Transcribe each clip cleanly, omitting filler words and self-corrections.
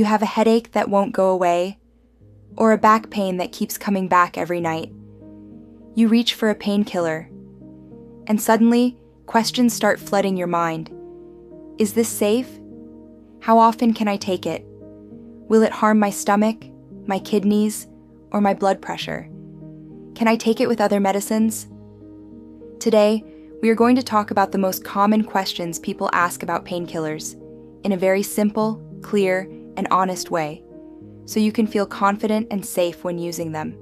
have a headache that won't go away, or a back pain that keeps coming back every night. You reach for a painkiller, and suddenly, questions start flooding your mind. Is this safe? How often can I take it? Will it harm my stomach, my kidneys, or my blood pressure? Can I take it with other medicines? Today, we are going to talk about the most common questions people ask about painkillers in a very simple, clear, and honest way, so you can feel confident and safe when using them.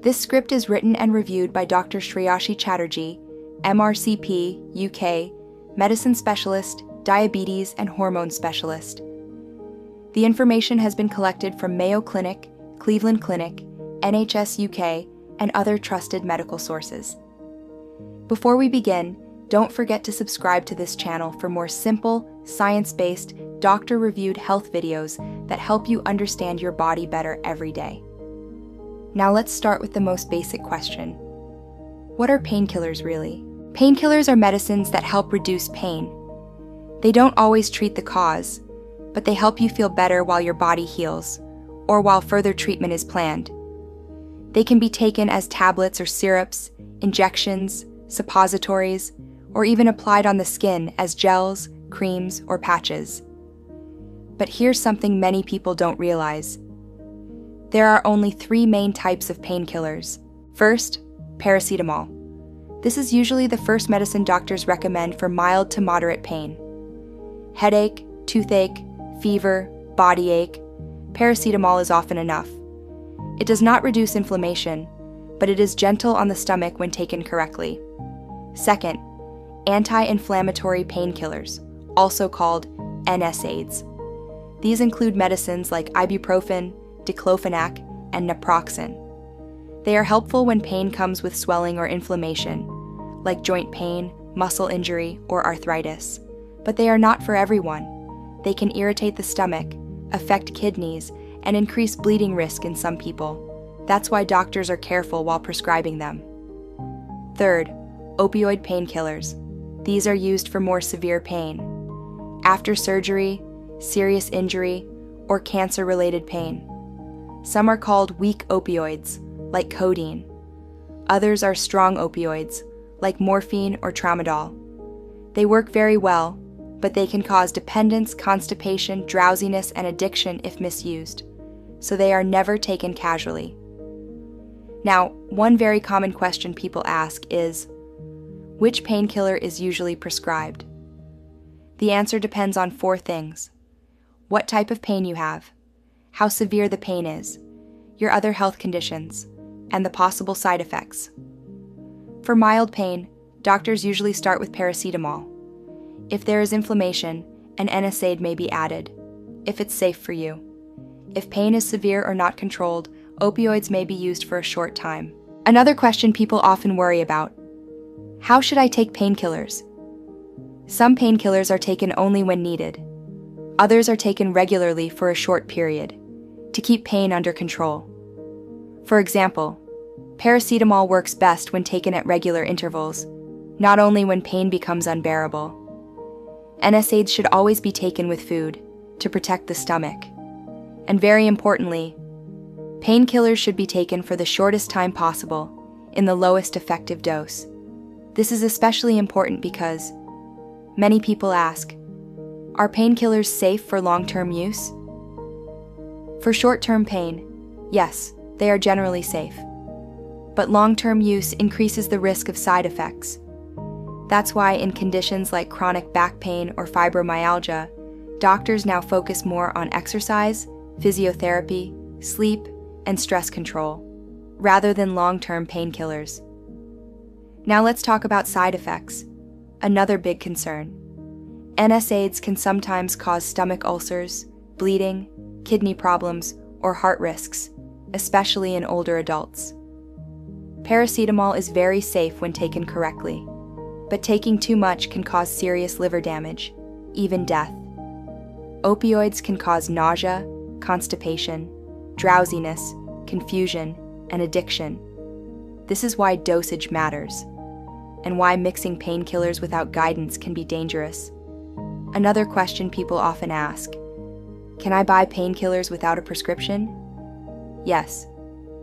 This script is written and reviewed by Dr. Shreyashi Chatterjee, MRCP UK, medicine specialist, diabetes and hormone specialist. The information has been collected from Mayo Clinic, Cleveland Clinic, NHS UK, and other trusted medical sources. Before we begin, don't forget to subscribe to this channel for more simple, science-based, doctor-reviewed health videos that help you understand your body better every day. Now let's start with the most basic question. What are painkillers really? Painkillers are medicines that help reduce pain. They don't always treat the cause, but they help you feel better while your body heals, or while further treatment is planned. They can be taken as tablets or syrups, injections, suppositories, or even applied on the skin as gels, creams, or patches. But here's something many people don't realize. There are only 3 main types of painkillers. First, paracetamol. This is usually the first medicine doctors recommend for mild to moderate pain. Headache, toothache, fever, body ache, paracetamol is often enough. It does not reduce inflammation, but it is gentle on the stomach when taken correctly. Second, anti-inflammatory painkillers, also called NSAIDs. These include medicines like ibuprofen, diclofenac, and naproxen. They are helpful when pain comes with swelling or inflammation, like joint pain, muscle injury, or arthritis. But they are not for everyone. They can irritate the stomach, affect kidneys, and increase bleeding risk in some people. That's why doctors are careful while prescribing them. Third, opioid painkillers. These are used for more severe pain. After surgery, serious injury, or cancer-related pain. Some are called weak opioids, like codeine. Others are strong opioids, like morphine or tramadol. They work very well, but they can cause dependence, constipation, drowsiness, and addiction if misused, so they are never taken casually. Now, one very common question people ask is, which painkiller is usually prescribed? The answer depends on 4 things: what type of pain you have, how severe the pain is, your other health conditions, and the possible side effects. For mild pain, doctors usually start with paracetamol. If there is inflammation, an NSAID may be added, if it's safe for you. If pain is severe or not controlled, opioids may be used for a short time. Another question people often worry about: how should I take painkillers? Some painkillers are taken only when needed. Others are taken regularly for a short period, to keep pain under control. For example, paracetamol works best when taken at regular intervals, not only when pain becomes unbearable. NSAIDs should always be taken with food, to protect the stomach. And very importantly, painkillers should be taken for the shortest time possible, in the lowest effective dose. This is especially important because many people ask, are painkillers safe for long-term use? For short-term pain, yes, they are generally safe. But long-term use increases the risk of side effects. That's why in conditions like chronic back pain or fibromyalgia, doctors now focus more on exercise, physiotherapy, sleep, and stress control, rather than long-term painkillers. Now let's talk about side effects, another big concern. NSAIDs can sometimes cause stomach ulcers, bleeding, kidney problems, or heart risks, especially in older adults. Paracetamol is very safe when taken correctly, but taking too much can cause serious liver damage, even death. Opioids can cause nausea, constipation, drowsiness, confusion, and addiction. This is why dosage matters, and why mixing painkillers without guidance can be dangerous. Another question people often ask: Can I buy painkillers without a prescription? Yes.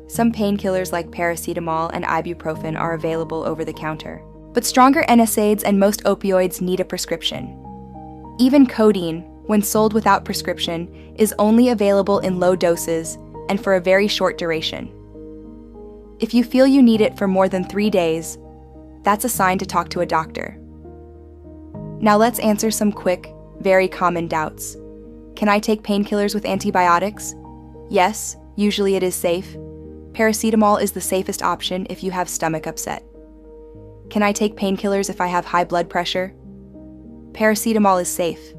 Some painkillers like paracetamol and ibuprofen are available over the counter. But stronger NSAIDs and most opioids need a prescription. Even codeine, when sold without prescription, is only available in low doses and for a very short duration. If you feel you need it for more than 3 days, that's a sign to talk to a doctor. Now let's answer some quick, very common doubts. Can I take painkillers with antibiotics? Yes, usually it is safe. Paracetamol is the safest option if you have stomach upset. Can I take painkillers if I have high blood pressure? Paracetamol is safe.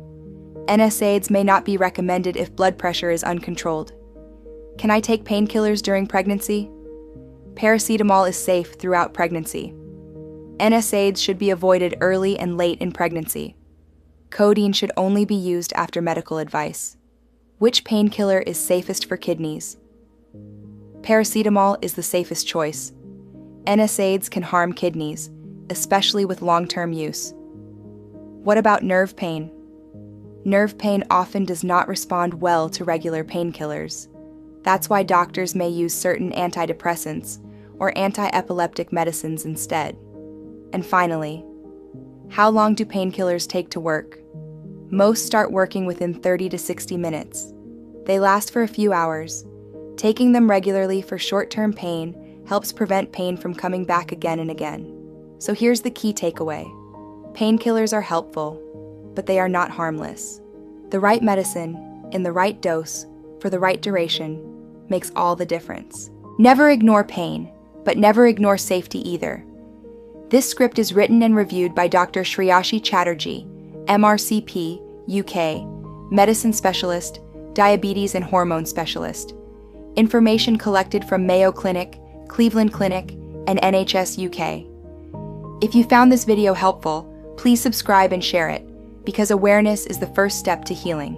NSAIDs may not be recommended if blood pressure is uncontrolled. Can I take painkillers during pregnancy? Paracetamol is safe throughout pregnancy. NSAIDs should be avoided early and late in pregnancy. Codeine should only be used after medical advice. Which painkiller is safest for kidneys? Paracetamol is the safest choice. NSAIDs can harm kidneys, especially with long-term use. What about nerve pain? Nerve pain often does not respond well to regular painkillers. That's why doctors may use certain antidepressants or anti-epileptic medicines instead. And finally, how long do painkillers take to work? Most start working within 30 to 60 minutes. They last for a few hours. Taking them regularly for short-term pain helps prevent pain from coming back again and again. So here's the key takeaway. Painkillers are helpful, but they are not harmless. The right medicine, in the right dose, for the right duration, makes all the difference. Never ignore pain, but never ignore safety either. This script is written and reviewed by Dr. Shreyashi Chatterjee, MRCP UK, medicine specialist, diabetes and hormone specialist. Information collected from Mayo Clinic, Cleveland Clinic, and NHS UK. If you found this video helpful, please subscribe and share it, because awareness is the first step to healing.